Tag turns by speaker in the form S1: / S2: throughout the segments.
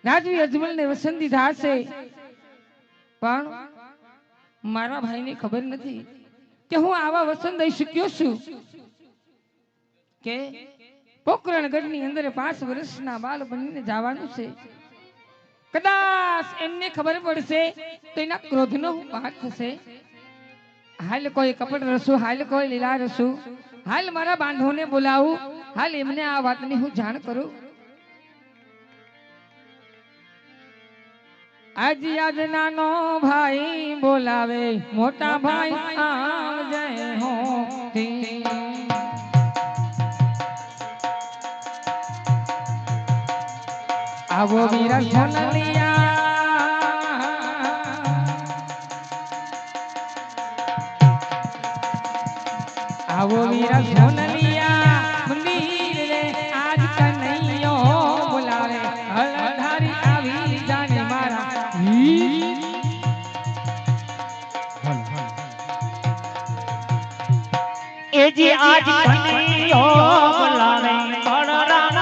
S1: રાજવી અજમલ ને વસન દીધા છે, પણ મારા ભાઈને ખબર નથી કે હું આવા વસન દઈ શક્યો છું કે પોકરણગઢ ની અંદર 5 વર્ષના બાલ બનીને જવાનું છે. કદાચ એમને ખબર પડશે તો એના ક્રોધનો પાઠ થશે. હાલ કોઈ કપટ રસું, હાલ કોઈ લીલા રસું, હાલ મારા બાંધવને બોલાવું, હાલ એમને આ વાતની હું જાણ કરું. આજ યાદ નાનો ભાઈ બોલાવે, મોટા ભાઈ આવજે હો. આવો વીરા સોનલિયા, આવો વીરા સોનલિયા, મંદિર રે આજ કનૈયો બોલાવે, હળધારી આવી જાને મારા
S2: એ જે આજ કનૈયો બોલાવે બળરામ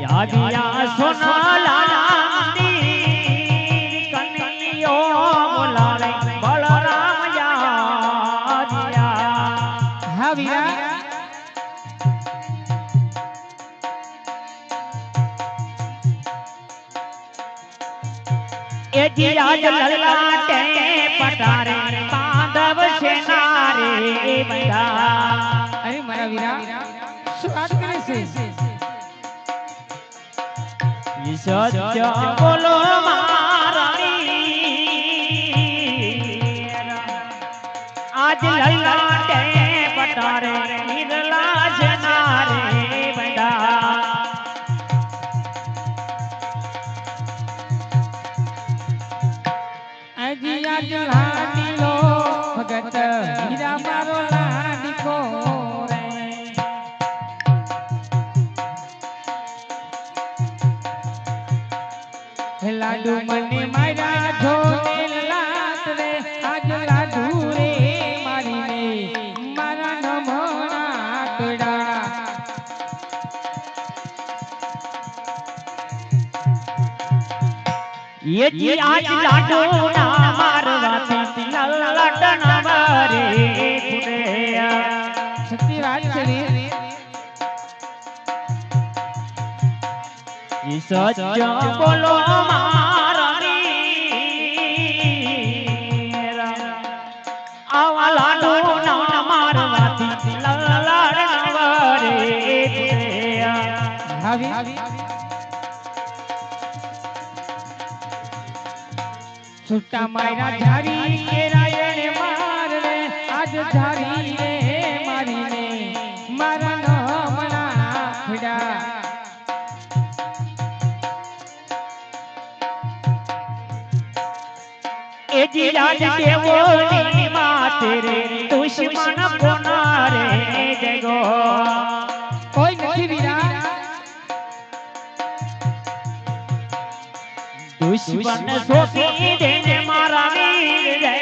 S2: યાદિયા સોનાલા મંદિર કનૈયો બોલાવે બળરામ યાદિયા.
S1: હા વીરા
S2: એ જી આજ લલાટે પટારે પાંડવ સેના રે બંધા.
S1: અરે મારા વીરા શું વાત કરે છે?
S2: સત્ય બોલો મારાણી, આજ લલાટે પટારે નિરલા સેના રે બંધા.
S1: આજી આજ લાડીલો ભગત હીરા મારો લાડીકો રે, લાડુ મને મારા જોને લાત રે, આજ લાડુ રે મારીને મારા નમણા તોડા.
S2: ये जी आज लाडो ना मारवाती लल्लटन मारे खुदे.
S1: સત્ય વાત છે રે.
S2: ये सच्चा बोलो मारानी, आवा लाडो ना मारवाती लल्लटन मारे खुदे.
S1: આવી છૂટા મારા ઝારી કે રાયણે માર રે, આજ ઝારી રે મારીને મારા નમણા ખડા.
S2: ए जी आज देवो नी माते रे दुश्मन कोना रे जगो.
S1: કોઈ નથી વીરા,
S2: दुश्मन सोपी देने मारा वीर रे,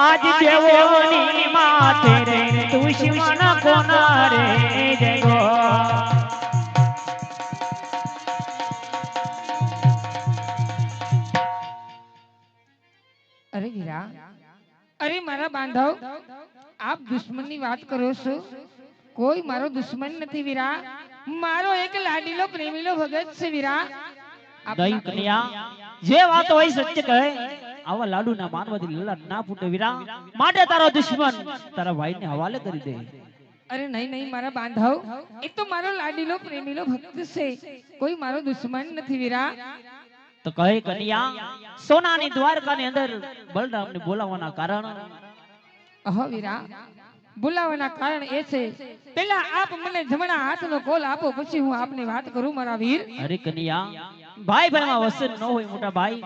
S2: आज देवोनी माते रे दुश्मन कोना रे जगो.
S1: અરે વીરા, અરે મારા બાંધવ, આપ દુશ્મનની વાત કરો છો? કોઈ મારો દુશ્મન નથી વીરા, મારો એક લાડીલો પ્રેમીલો ભગત છે વીરા.
S2: દઈ કન્યા જે વાત હોય સત્ય કહે, આવા લાડુ ના માનવાથી લલાટ ના ફૂટે વીરા, માટે તારો દુશ્મન તારા ભાઈને હવાલે કરી દે.
S1: અરે નહીં નહીં મારા બાંધવ, એ તો મારો લાડીલો પ્રેમીલો ભક્ત છે, કોઈ મારો દુશ્મન નથી વીરા.
S2: તો કહે કન્યા, સોનાની દ્વારકાની અંદર બલરામને બોલાવવાના કારણ?
S1: અહો વીરા, બોલાવવાના કારણ એ છે, પેલા આપ મને જમણા હાથનો કોલ આપો, પછી હું આપને વાત કરું મારા વીર.
S2: અરે કન્યા, ભાઈ ભાઈમાં વસન ન હોય મોટા ભાઈ,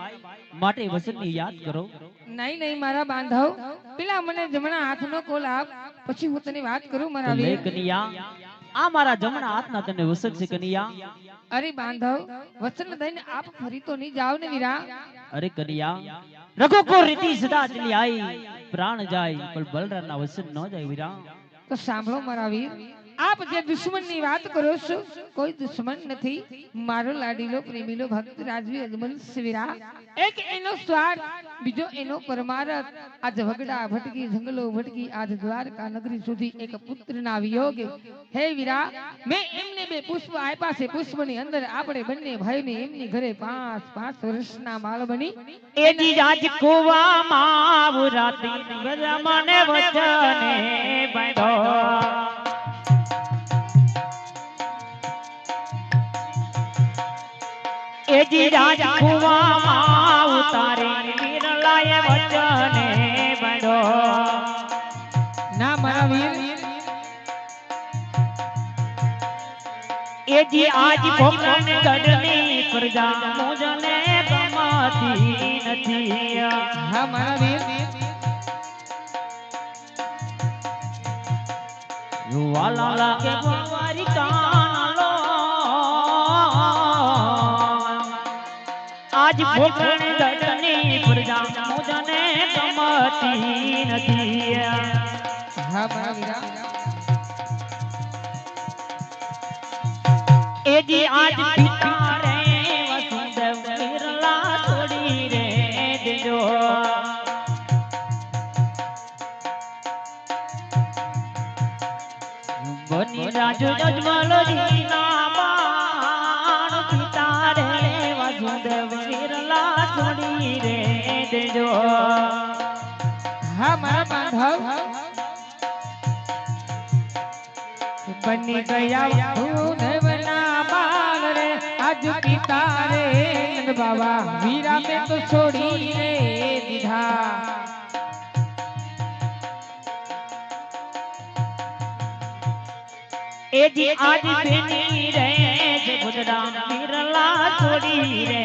S2: માટે વસનની યાદ કરો.
S1: નહીં નહીં મારા બાંધવ, પેલા મને જમણા હાથનો કોલ આપ, પછી હું તને વાત કરું મારા વીર.
S2: કન્યા, આ મારા જમણા હાથના તને વસન છે કન્યા.
S1: અરે બાંધવ, વચન દઈને આપ ફરી તો નહીં જાવ ને વીરા.
S2: અરે કન્યા, રઘુકુળ રીતિ સદા ચલી आई, પ્રાણ જાય પણ બલરામના વચન ન જાય વીરા.
S1: તો સાંભળો મારા વીર, આપ જે દુશ્મનની વાત કરો છો, કોઈ દુશ્મન નથી. મારો લાડીલો પ્રેમીલો ભક્ત રાજવી અજમલ શિવરા, એક એનો સ્વાર્થ, બીજો એનો પરમારથ. આજ વગડા ભટકી, જંગલો ભટકી, આજ દ્વારકા નગરી સુધી એક પુત્રના વિયોગે. હે વીરા, મેં એમને બે પુષ્પ આપ્યા છે. પુષ્પની અંદર આપણે બંને ભાઈને એમની ઘરે 5 વર્ષના બાળ બની
S2: એજી રાજ કુવામાં રાતી ગજામને વચને બાંધો. એજી રાજ કુવામાં ઉતારી વિરલાએ વચને બાંધો.
S1: ના મારા વીર,
S2: એજી આજ ભોકન ગઢની પ્રજા મુજને ગમતી નથી.
S1: હા મારા વીર,
S2: યુવાલા લાગે ગોવારી કાનલો. આજ ભોકન ગઢની પ્રજા મુજને ગમતી નથી.
S1: હા મારા વીરા,
S2: એજી આજ પિતા રે વસુદેવ વિરલા છોડી રે દેજો. બની રાજુ જજમલજીના બાણ પિતા રે વસુદેવ વિરલા છોડી રે દેજો.
S1: હા મારા બાંધવ, બની ગયા ભૂદેવના બાળ રે, આજ પિતા રે નંદ બાબા વીરા મેં તો છોડી રે દીધા.
S2: એજી આજ બેની રે જગુદરા વિરલા છોડી રે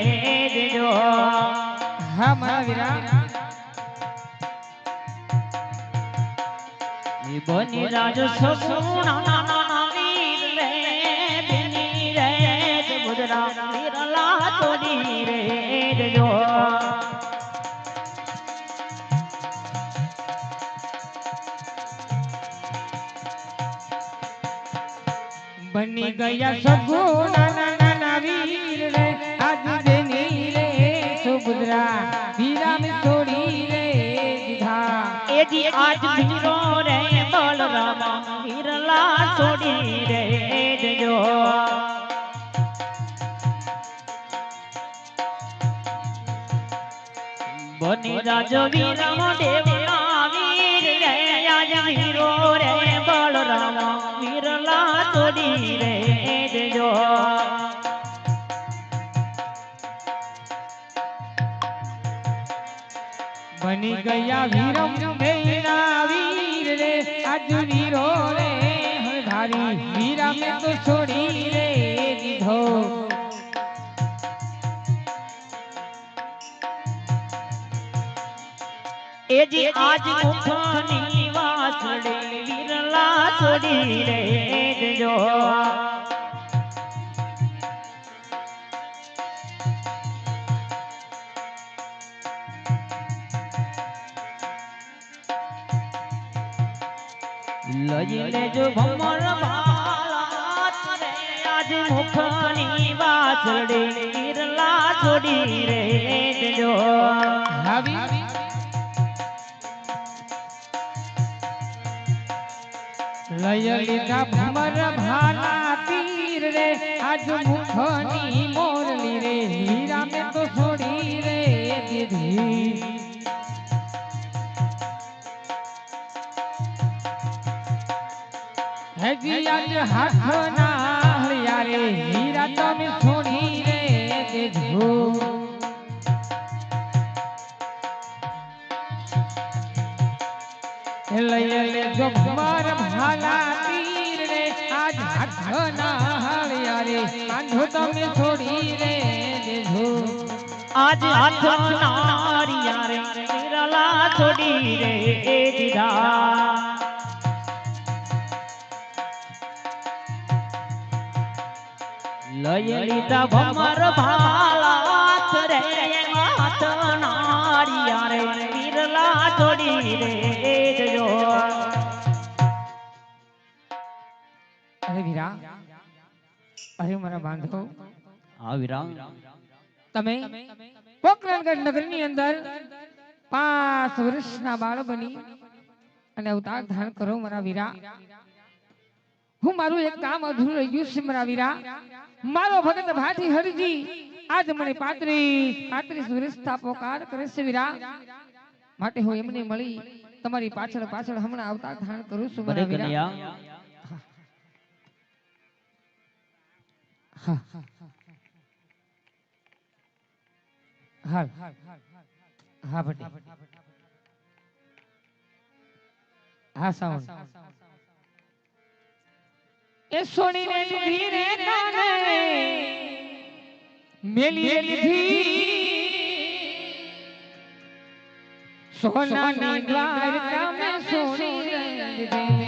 S2: દેજો.
S1: હા મારા વીરા,
S2: બની રાજ સગુણા વીર રે બેની રે જગુદરા વિરલા છોડી રે દેજો.
S1: બની ગયા સગુણા નાના વીર રે, આજ દેની રે સુભદ્રા વીરા મેં છોડી રે દીધા.
S2: એજી આજ વીરો રે બલરામ વિરલા છોડી રે દેજો. બની રાજ વિરમ દેવના વીર રે આજ વીરો રે બલરામ વિરલા છોડી રે દેજો.
S1: બની ગયા વીરમ દેવના વીર રે, આજ વીરો રે હરધારી વીરા મેં તો છોડી રે દીધો.
S2: એજી આજ મુખની વાસળી વિરલા છોડી રે દેજો. લઈ લેજો ભમર બાલાત રે આજ મુખની વાસળી વિરલા છોડી રે દેજો.
S1: આવી લય લીધા ભમર ભાલા તીર રે, આજ મુખની મોરલી રે હીરા મેં તો છોડી રે દીધી. હજી આજ હાથના હળિયા રે હીરા તમે છોડી રે દેજો. લઈ લેજો ભમર ભાલા તીર રે, આજ હાથના હળિયા રે આંધો તમે છોડી રે દેજો.
S2: આજ હાથ નારિયા રે વિરલા છોડી રે દીધા. લઈ લીધા ભમર ભાલા હાથ રે હાથ નારિયા રે વિરલા જોડી રે જો
S1: અરે વીરા, અરે મારા બાંધવ,
S2: હા વીરા,
S1: તમે પોકરણગઢ નગરની અંદર 5 વર્ષના બાળ બની અને અવતાર ધારણ કરો મારા વીરા. હું મારું એક કામ અધૂરું રહી ગયું છે મારા વીરા. મારો ભગત ભાટી હરજી આજ મને 35 વર્ષ પોકાર કરે છે વીરા. માટે હું એમને મળી તમારી પાછળ પાછળ હમણાં અવતાર ધારણ કરું છું મારા વીરા. હા હા હા ભટ્ટી, હા સાવણ એ સોની ને લીધી રે કાને મેલી રે લીધી સોનાની દ્વારકા મેં સોની રે લીધી